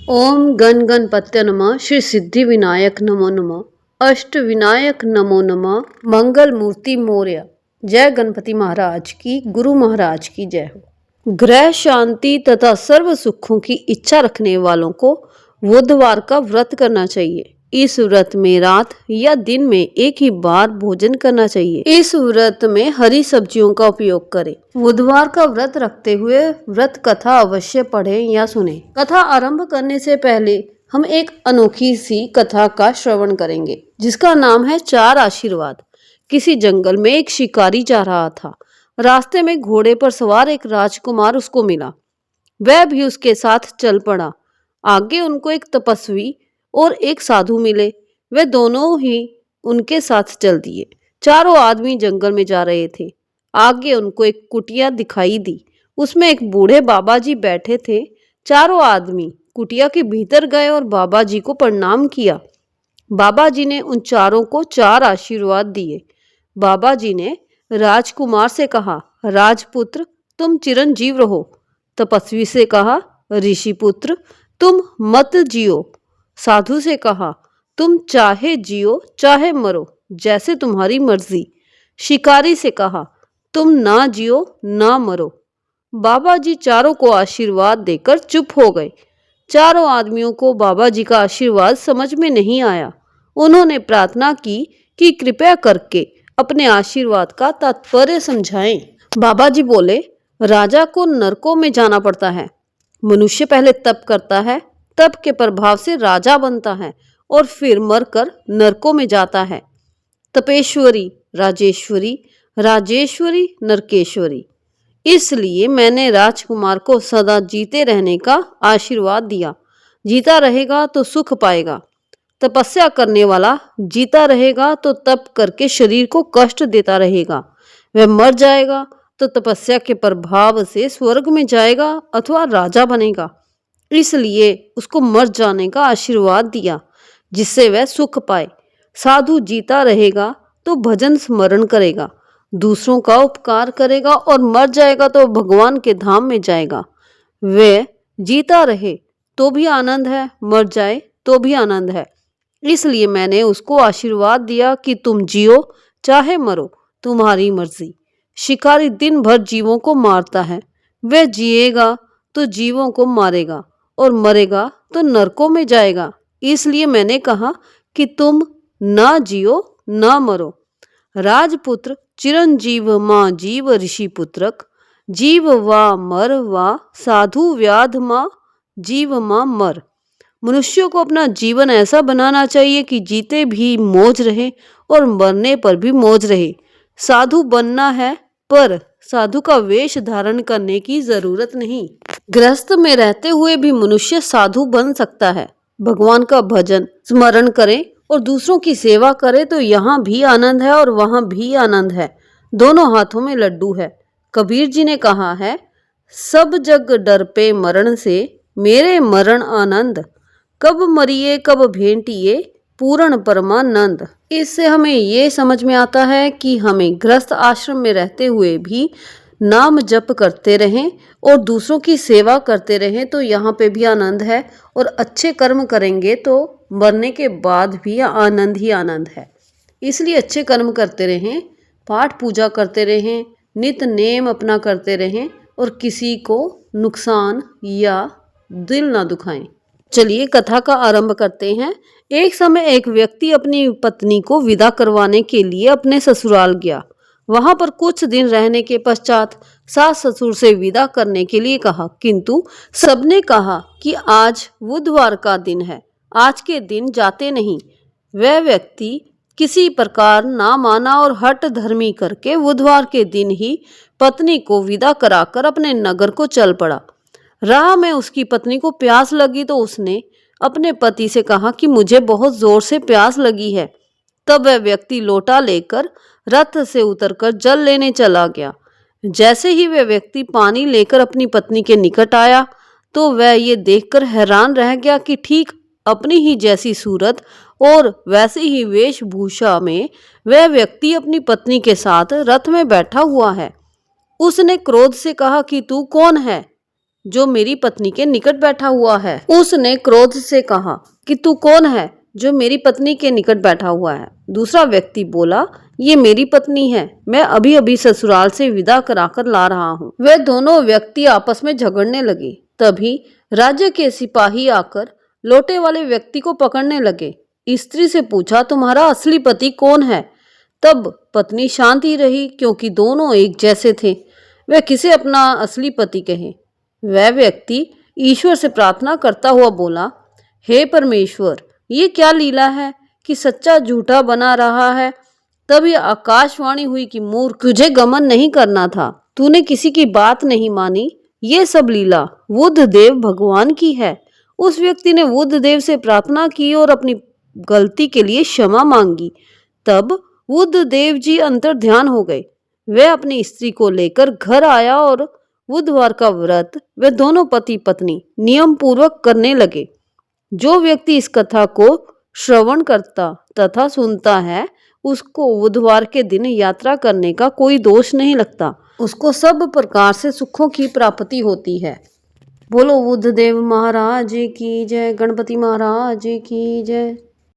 ओम गण गणपत्य नमः। श्री सिद्धि विनायक नमो नमः। अष्ट विनायक नमो नमः। मंगल मूर्ति मोरया। जय गणपति महाराज की, गुरु महाराज की जय हो। ग्रह शांति तथा सर्व सुखों की इच्छा रखने वालों को बुधवार का व्रत करना चाहिए। इस व्रत में रात या दिन में एक ही बार भोजन करना चाहिए। इस व्रत में हरी सब्जियों का उपयोग करें। बुधवार का व्रत रखते हुए व्रत कथा अवश्य पढ़ें या सुनें। कथा आरंभ करने से पहले हम एक अनोखी सी कथा का श्रवण करेंगे, जिसका नाम है चार आशीर्वाद। किसी जंगल में एक शिकारी जा रहा था। रास्ते में घोड़े पर सवार एक राजकुमार उसको मिला। वह भी उसके साथ चल पड़ा। आगे उनको एक तपस्वी और एक साधु मिले। वे दोनों ही उनके साथ चल दिए। चारों आदमी जंगल में जा रहे थे। आगे उनको एक कुटिया दिखाई दी। उसमें एक बूढ़े बाबा जी बैठे थे। चारों आदमी कुटिया के भीतर गए और बाबा जी को प्रणाम किया। बाबा जी ने उन चारों को चार आशीर्वाद दिए। बाबा जी ने राजकुमार से कहा, राजपुत्र तुम चिरंजीव रहो। तपस्वी से कहा, ऋषि पुत्र तुम मत जियो। साधु से कहा, तुम चाहे जियो चाहे मरो, जैसे तुम्हारी मर्जी। शिकारी से कहा, तुम ना जियो ना मरो। बाबा जी चारों को आशीर्वाद देकर चुप हो गए। चारों आदमियों को बाबा जी का आशीर्वाद समझ में नहीं आया। उन्होंने प्रार्थना की कि कृपया करके अपने आशीर्वाद का तात्पर्य समझाएं। बाबा जी बोले, राजा को नरकों में जाना पड़ता है। मनुष्य पहले तप करता है, तप के प्रभाव से राजा बनता है और फिर मरकर नरकों में जाता है। तपेश्वरी राजेश्वरी, राजेश्वरी नरकेश्वरी। इसलिए मैंने राजकुमार को सदा जीते रहने का आशीर्वाद दिया। जीता रहेगा तो सुख पाएगा। तपस्या करने वाला जीता रहेगा तो तप करके शरीर को कष्ट देता रहेगा। वह मर जाएगा तो तपस्या के प्रभाव से स्वर्ग में जाएगा अथवा राजा बनेगा। इसलिए उसको मर जाने का आशीर्वाद दिया, जिससे वह सुख पाए। साधु जीता रहेगा तो भजन स्मरण करेगा, दूसरों का उपकार करेगा और मर जाएगा तो भगवान के धाम में जाएगा। वह जीता रहे तो भी आनंद है, मर जाए तो भी आनंद है। इसलिए मैंने उसको आशीर्वाद दिया कि तुम जियो चाहे मरो, तुम्हारी मर्जी। शिकारी दिन भर जीवों को मारता है। वह जिएगा तो जीवों को मारेगा और मरेगा तो नरकों में जाएगा। इसलिए मैंने कहा कि तुम ना जियो ना मरो। राजपुत्र चिरंजीव माँ जीव ऋषि पुत्रक, जीव वा मर वा साधु व्याध माँ जीव माँ मर। मनुष्यों को अपना जीवन ऐसा बनाना चाहिए कि जीते भी मौज रहे और मरने पर भी मौज रहे। साधु बनना है, पर साधु का वेश धारण करने की जरूरत नहीं। गृहस्थ में रहते हुए भी मनुष्य साधु बन सकता है। भगवान का भजन स्मरण करे और दूसरों की सेवा करे तो यहाँ भी आनंद है और वहाँ भी आनंद है। दोनों हाथों में लड्डू है। कबीर जी ने कहा है, सब जग डर पे मरण से, मेरे मरण आनंद। कब मरिए कब भेंटिए, पूर्ण परमानंद। इससे हमें ये समझ में आता है कि हमें गृहस्थ आश्रम में रहते हुए भी नाम जप करते रहें और दूसरों की सेवा करते रहें तो यहाँ पे भी आनंद है, और अच्छे कर्म करेंगे तो मरने के बाद भी आनंद ही आनंद है। इसलिए अच्छे कर्म करते रहें, पाठ पूजा करते रहें, नित नेम अपना करते रहें और किसी को नुकसान या दिल ना दुखाएं। चलिए कथा का आरंभ करते हैं। एक समय एक व्यक्ति अपनी पत्नी को विदा करवाने के लिए अपने ससुराल गया। वहां पर कुछ दिन रहने के पश्चात सास ससुर से विदा करने के लिए कहा, किंतु सबने कहा कि आज बुधवार का दिन है, आज के दिन जाते नहीं। वह व्यक्ति किसी प्रकार ना माना और हठ धर्मी करके बुधवार के दिन ही पत्नी को विदा कराकर अपने नगर को चल पड़ा। राह में उसकी पत्नी को प्यास लगी तो उसने अपने पति से कहा कि मुझे बहुत जोर से प्यास लगी है। तब वह व्यक्ति लोटा लेकर रथ से उतरकर जल लेने चला गया। जैसे ही वह व्यक्ति पानी लेकर अपनी पत्नी के निकट आया तो वह ये देखकर हैरान रह गया कि ठीक अपनी ही जैसी सूरत और वैसी ही वेशभूषा में वह व्यक्ति अपनी पत्नी के साथ रथ में बैठा हुआ है। उसने क्रोध से कहा कि तू कौन है जो मेरी पत्नी के निकट बैठा हुआ है। उसने क्रोध से कहा कि तू कौन है जो मेरी पत्नी के निकट बैठा हुआ है। दूसरा व्यक्ति बोला, ये मेरी पत्नी है, मैं अभी अभी ससुराल से विदा कराकर ला रहा हूँ। वे दोनों व्यक्ति आपस में झगड़ने लगे। तभी राज्य के सिपाही आकर लोटे वाले व्यक्ति को पकड़ने लगे। स्त्री से पूछा, तुम्हारा असली पति कौन है? तब पत्नी शांत ही रही, क्योंकि दोनों एक जैसे थे। वह किसे अपना असली पति कहे। वह व्यक्ति ईश्वर से प्रार्थना करता हुआ बोला, हे परमेश्वर, ये क्या लीला है कि सच्चा झूठा बना रहा है। तभी आकाशवाणी हुई कि मूर्ख, तुझे गमन नहीं करना था, तूने किसी की बात नहीं मानी। ये सब लीला बुद्ध देव भगवान की है। उस व्यक्ति ने बुद्ध देव से प्रार्थना की और अपनी गलती के लिए क्षमा मांगी। तब बुद्ध देव जी अंतर ध्यान हो गए। वह अपनी स्त्री को लेकर घर आया और बुधवार का व्रत वे दोनों पति पत्नी नियम पूर्वक करने लगे। जो व्यक्ति इस कथा को श्रवण करता तथा सुनता है, उसको बुधवार के दिन यात्रा करने का कोई दोष नहीं लगता। उसको सब प्रकार से सुखों की प्राप्ति होती है। बोलो बुद्धदेव महाराज की जय, गणपति महाराज की जय।